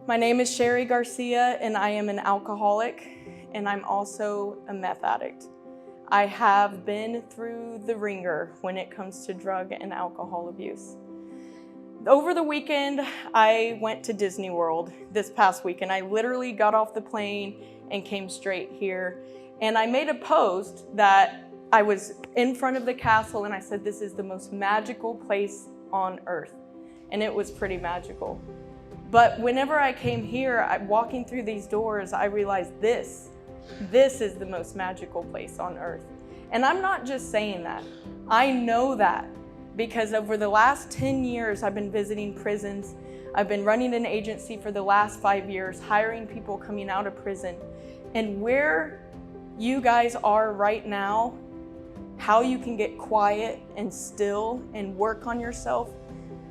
My name is Cheri Garcia, and I am an alcoholic, and I'm also a meth addict. I have been through the ringer when it comes to drug and alcohol abuse. Over the weekend, I went to Disney World this past weekend. I literally got off the plane and came straight here. And I made a post that I was in front of the castle and I said, this is the most magical place on earth. And it was pretty magical. But whenever I came here, walking through these doors, I realized this is the most magical place on earth. And I'm not just saying that. I know that because over the last 10 years, I've been visiting prisons. I've been running an agency for the last 5 years, hiring people coming out of prison. And where you guys are right now, how you can get quiet and still and work on yourself,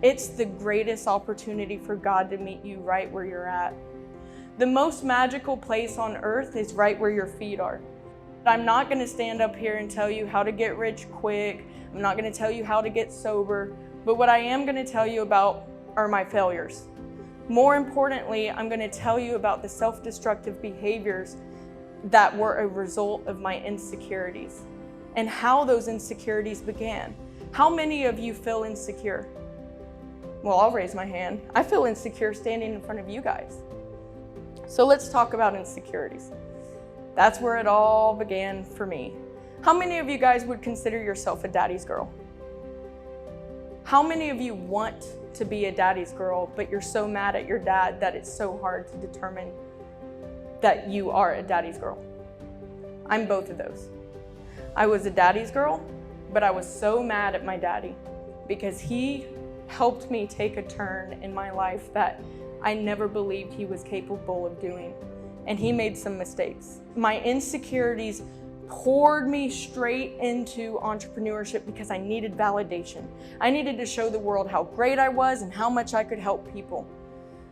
it's the greatest opportunity for God to meet you right where you're at. The most magical place on earth is right where your feet are. I'm not going to stand up here and tell you how to get rich quick. I'm not going to tell you how to get sober. But what I am going to tell you about are my failures. More importantly, I'm going to tell you about the self-destructive behaviors that were a result of my insecurities and how those insecurities began. How many of you feel insecure? Well, I'll raise my hand. I feel insecure standing in front of you guys. So let's talk about insecurities. That's where it all began for me. How many of you guys would consider yourself a daddy's girl? How many of you want to be a daddy's girl, but you're so mad at your dad that it's so hard to determine that you are a daddy's girl? I'm both of those. I was a daddy's girl, but I was so mad at my daddy because he helped me take a turn in my life that I never believed he was capable of doing. And he made some mistakes. My insecurities poured me straight into entrepreneurship because I needed validation. I needed to show the world how great I was and how much I could help people.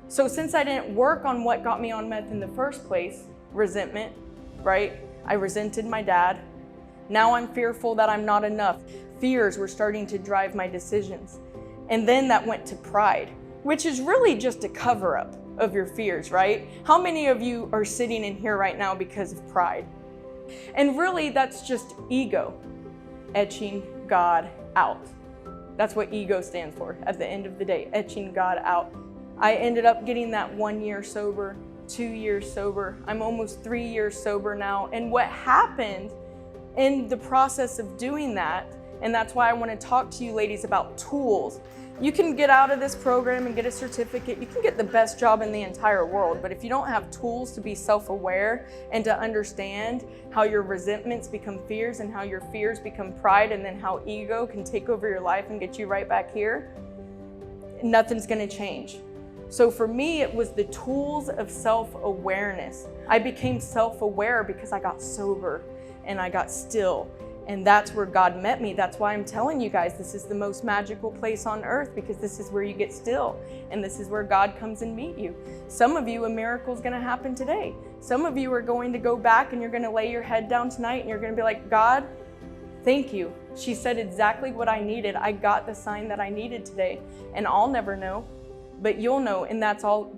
So since I didn't work on what got me on meth in the first place, resentment, right? I resented my dad. Now I'm fearful that I'm not enough. Fears were starting to drive my decisions. And then that went to pride, which is really just a cover-up of your fears, right? How many of you are sitting in here right now because of pride? And really, that's just ego, etching God out. That's what ego stands for at the end of the day, etching God out. I ended up getting that 1 year sober, 2 years sober. I'm almost 3 years sober now. And what happened in the process of doing that, and that's why I want to talk to you ladies about tools. You can get out of this program and get a certificate. You can get the best job in the entire world, but if you don't have tools to be self-aware and to understand how your resentments become fears and how your fears become pride and then how ego can take over your life and get you right back here, nothing's going to change. So for me, it was the tools of self-awareness. I became self-aware because I got sober and I got still. And that's where God met me. That's why I'm telling you guys, this is the most magical place on earth because this is where you get still. And this is where God comes and meet you. Some of you, a miracle is going to happen today. Some of you are going to go back and you're going to lay your head down tonight and you're going to be like, God, thank you. She said exactly what I needed. I got the sign that I needed today. And I'll never know, but you'll know. And that's all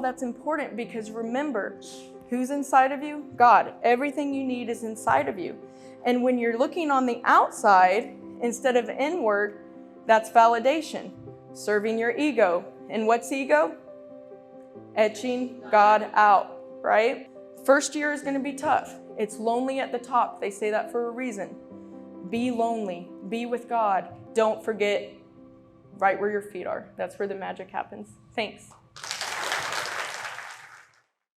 that's important, because remember, who's inside of you? God. Everything you need is inside of you. And when you're looking on the outside instead of inward, that's validation, serving your ego. And what's ego? Etching God out, right? First year is going to be tough. It's lonely at the top. They say that for a reason. Be lonely. Be with God. Don't forget right where your feet are. That's where the magic happens. Thanks.